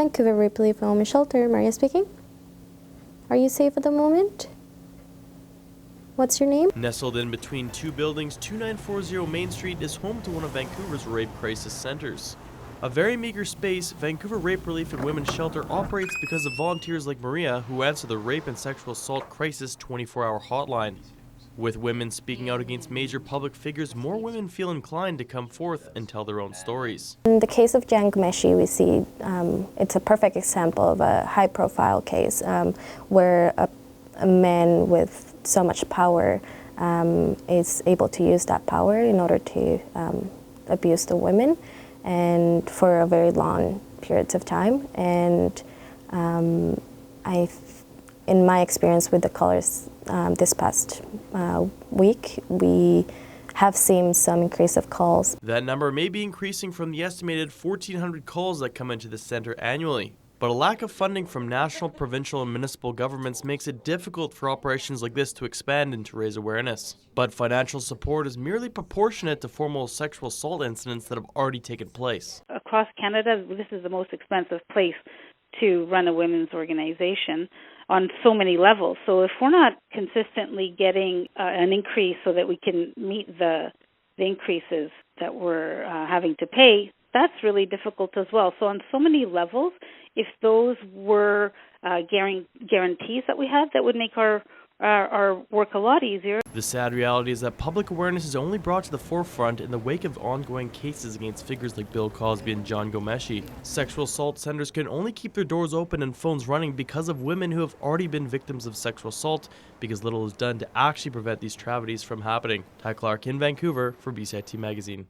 Vancouver Rape Relief and Women's Shelter. Maria speaking. Are you safe at the moment? What's your name? Nestled in between two buildings, 2940 Main Street is home to one of Vancouver's rape crisis centers. A very meager space, Vancouver Rape Relief and Women's Shelter operates because of volunteers like Maria who answer the rape and sexual assault crisis 24-hour hotline. With women speaking out against major public figures, more women feel inclined to come forth and tell their own stories. In the case of Jan Gomeshi, we see it's a perfect example of a high-profile case where a man with so much power is able to use that power in order to abuse the women, and for a very long periods of time. And in my experience with the callers this past week, we have seen some increase of calls. That number may be increasing from the estimated 1,400 calls that come into the center annually. But a lack of funding from national, provincial, and municipal governments makes it difficult for operations like this to expand and to raise awareness. But financial support is merely proportionate to formal sexual assault incidents that have already taken place. Across Canada, this is the most expensive place to run a women's organization on so many levels. So if we're not consistently getting an increase so that we can meet the increases that we're having to pay, that's really difficult as well. So on so many levels, if those were guarantees that we had, that would make our work a lot easier. The sad reality is that public awareness is only brought to the forefront in the wake of ongoing cases against figures like Bill Cosby and John Gomeshi. Sexual assault centers can only keep their doors open and phones running because of women who have already been victims of sexual assault, because little is done to actually prevent these tragedies from happening. Ty Clark in Vancouver for BCIT Magazine.